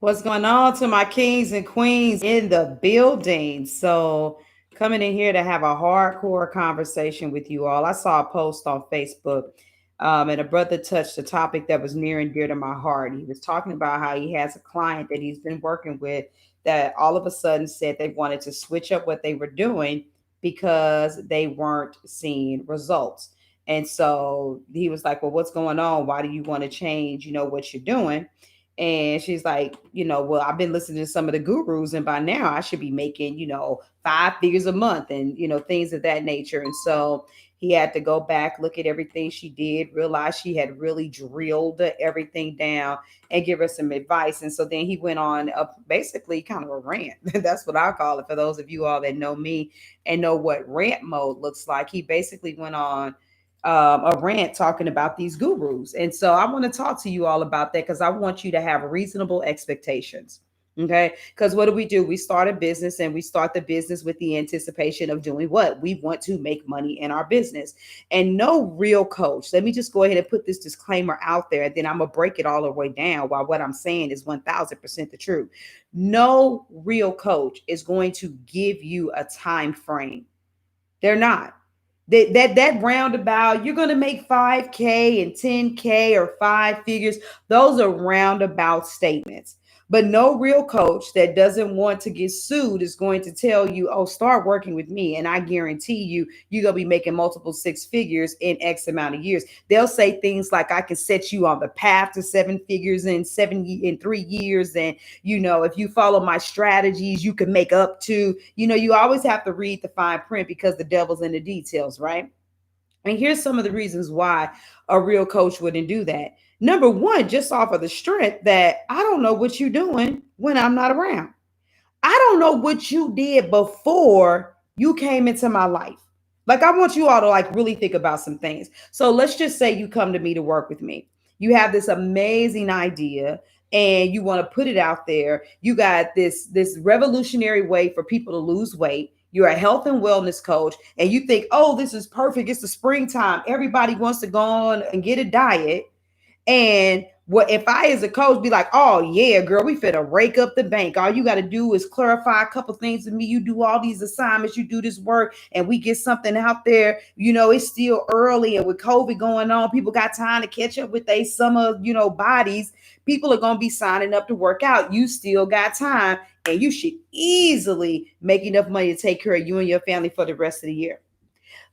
What's going on to my kings and queens in the building? So, coming in here to have a hardcore conversation with you all. I saw a post on Facebook, and a brother touched a topic that was near and dear to my heart. He was talking about how he has a client that he's been working with that all of a sudden said they wanted to switch up what they were doing because they weren't seeing results. And so he was like, "Well, what's going on? Why do you want to change, what you're doing?" And she's like, well, I've been listening to some of the gurus, and by now I should be making, 5 figures a month and, things of that nature. And so he had to go back, look at everything she did, realize she had really drilled everything down and give her some advice. And so then he went on basically kind of a rant. That's what I call it for those of you all that know me and know what rant mode looks like. He basically went on a rant talking about these gurus. And so I want to talk to you all about that because I want you to have reasonable expectations. Okay. Because what do? We start a business and we start the business with the anticipation of doing what? We want to make money in our business. And no real coach, let me just go ahead and put this disclaimer out there. And then I'm going to break it all the way down while what I'm saying is 1000% the truth. No real coach is going to give you a time frame. They're not. That roundabout, you're going to make 5K and 10K or five figures. Those are roundabout statements. But no real coach that doesn't want to get sued is going to tell you, oh, start working with me. And I guarantee you're going to be making multiple six figures in X amount of years. They'll say things like, I can set you on the path to seven figures in 3 years. And, if you follow my strategies, you can make up to, you always have to read the fine print because the devil's in the details, right? And here's some of the reasons why a real coach wouldn't do that. Number one, just off of the strength that I don't know what you're doing when I'm not around. I don't know what you did before you came into my life. Like, I want you all to like really think about some things. So let's just say you come to me to work with me. You have this amazing idea and you want to put it out there. You got this revolutionary way for people to lose weight. You're a health and wellness coach and you think, "Oh, this is perfect. It's the springtime. Everybody wants to go on and get a diet." And what if I, as a coach, be like, "Oh yeah, girl, we finna rake up the bank. All you got to do is clarify a couple things with me. You do all these assignments, you do this work, and we get something out there. It's still early, and with COVID going on, people got time to catch up with their summer, bodies. People are gonna be signing up to work out. You still got time, and you should easily make enough money to take care of you and your family for the rest of the year."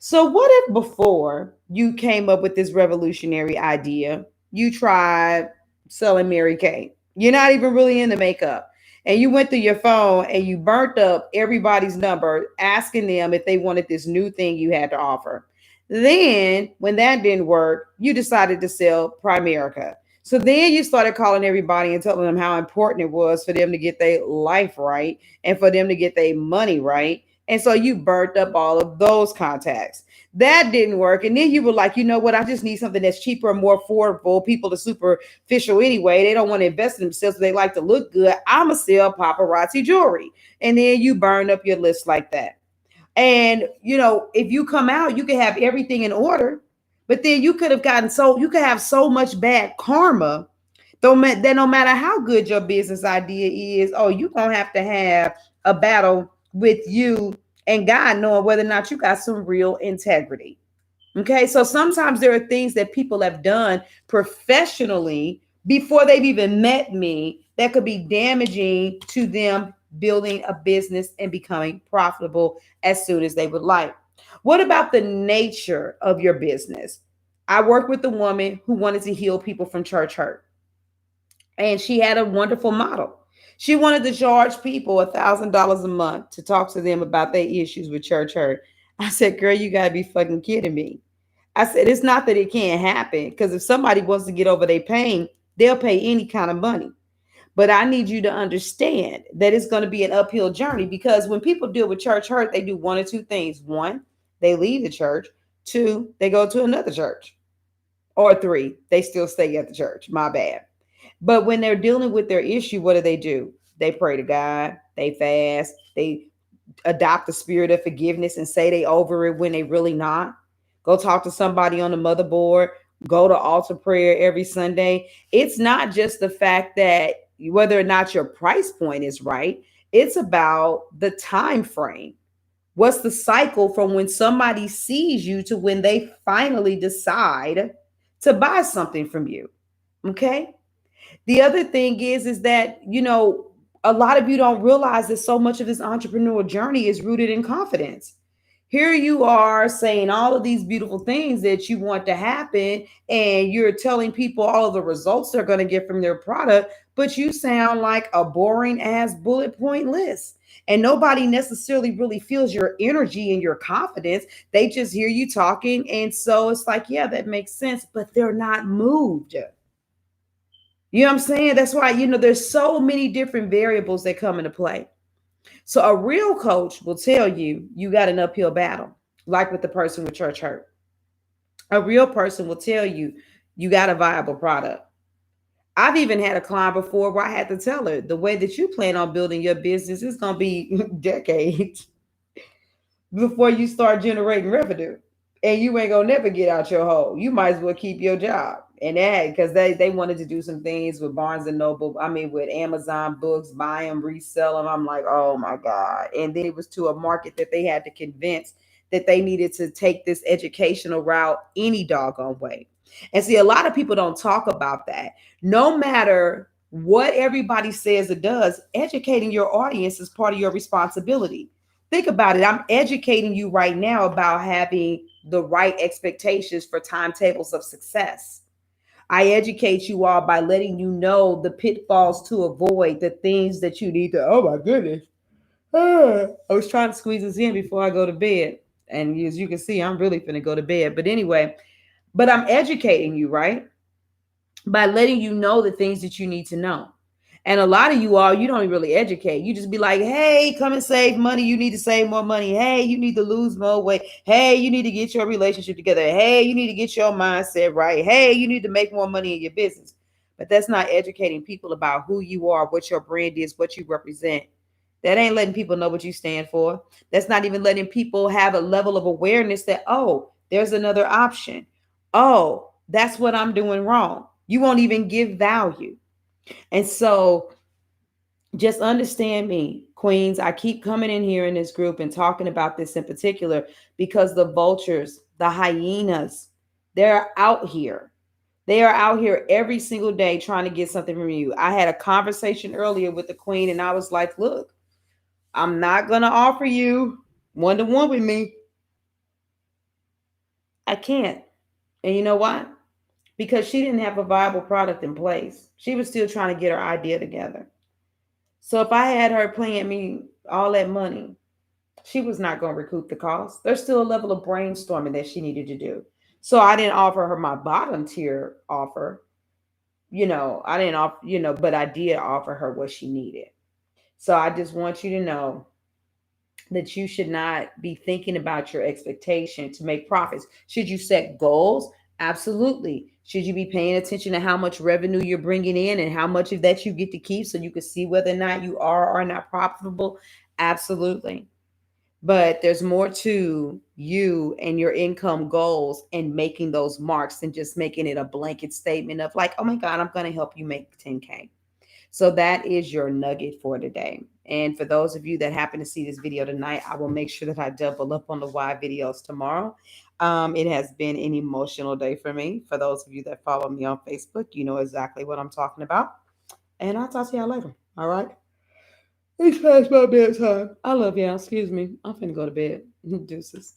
So, what if before you came up with this revolutionary idea, you tried selling Mary Kay? You're not even really into makeup. And you went through your phone and you burnt up everybody's number, asking them if they wanted this new thing you had to offer. Then, when that didn't work, you decided to sell Primerica. So then you started calling everybody and telling them how important it was for them to get their life right and for them to get their money right. And so you burnt up all of those contacts. That didn't work. And then you were like, you know what? I just need something that's cheaper and more affordable. People are superficial anyway. They don't want to invest in themselves. They like to look good. I'm going to sell paparazzi jewelry. And then you burn up your list like that. And, if you come out, you can have everything in order. But then you could have so much bad karma that no matter how good your business idea is, oh, you're going to have a battle with you and God knowing whether or not you got some real integrity. Okay. So sometimes there are things that people have done professionally before they've even met me that could be damaging to them building a business and becoming profitable as soon as they would like. What about the nature of your business? I worked with a woman who wanted to heal people from church hurt, and she had a wonderful model. She wanted to charge people $1,000 a month to talk to them about their issues with church hurt. I said, "Girl, you gotta be fucking kidding me." I said, "It's not that it can't happen, because if somebody wants to get over their pain, they'll pay any kind of money. But I need you to understand that it's going to be an uphill journey, because when people deal with church hurt, they do one or two things. One, they leave the church. Two, they go to another church. Or three, they still stay at the church. My bad. But when they're dealing with their issue, what do? They pray to God, they fast, they adopt the spirit of forgiveness and say they over it when they really not. Go talk to somebody on the motherboard, go to altar prayer every Sunday. It's not just the fact that whether or not your price point is right. It's about the time frame. What's the cycle from when somebody sees you to when they finally decide to buy something from you? Okay. The other thing is that, a lot of you don't realize that so much of this entrepreneurial journey is rooted in confidence. Here you are saying all of these beautiful things that you want to happen, and you're telling people all of the results they're going to get from their product, but you sound like a boring ass bullet point list. And nobody necessarily really feels your energy and your confidence. They just hear you talking. And so it's like, yeah, that makes sense, but they're not moved. You know what I'm saying? That's why, there's so many different variables that come into play. So a real coach will tell you you got an uphill battle, like with the person with church hurt. A real person will tell you you got a viable product. I've even had a client before where I had to tell her the way that you plan on building your business is going to be decades before you start generating revenue. And you ain't gonna never get out your hole. You might as well keep your job. And that because they wanted to do some things with Barnes and Noble. I mean, with Amazon books, buy them, resell them. I'm like, oh my God. And then it was to a market that they had to convince that they needed to take this educational route any doggone way. And see, a lot of people don't talk about that. No matter what everybody says it does, educating your audience is part of your responsibility. Think about it. I'm educating you right now about having the right expectations for timetables of success. I educate you all by letting you know the pitfalls to avoid, the things that you need to. Oh my goodness. I was trying to squeeze this in before I go to bed. And as you can see, I'm really finna go to bed. But anyway, but I'm educating you, right? By letting you know the things that you need to know. And a lot of you all, you don't really educate. You just be like, hey, come and save money. You need to save more money. Hey, you need to lose more weight. Hey, you need to get your relationship together. Hey, you need to get your mindset right. Hey, you need to make more money in your business. But that's not educating people about who you are, what your brand is, what you represent. That ain't letting people know what you stand for. That's not even letting people have a level of awareness that, oh, there's another option. Oh, that's what I'm doing wrong. You won't even give value. And so just understand me, Queens. I keep coming in here in this group and talking about this in particular because the vultures, the hyenas, they're out here. They are out here every single day trying to get something from you. I had a conversation earlier with the queen, and I was like, look, I'm not going to offer you one to one with me. I can't. And you know why? Because she didn't have a viable product in place. She was still trying to get her idea together. So if I had her paying me all that money, she was not going to recoup the cost. There's still a level of brainstorming that she needed to do. So I didn't offer her my bottom tier offer. I didn't offer, but I did offer her what she needed. So I just want you to know that you should not be thinking about your expectation to make profits. Should you set goals? Absolutely. Should you be paying attention to how much revenue you're bringing in and how much of that you get to keep so you can see whether or not you are or not profitable? Absolutely. But there's more to you and your income goals and making those marks than just making it a blanket statement of like, oh my God, I'm going to help you make 10K. So that is your nugget for today. And for those of you that happen to see this video tonight, I will make sure that I double up on the why videos tomorrow. It has been an emotional day for me. For those of you that follow me on Facebook, you know exactly what I'm talking about. And I'll talk to y'all later. All right. It's past my bedtime. I love y'all. Excuse me. I'm finna go to bed. Deuces.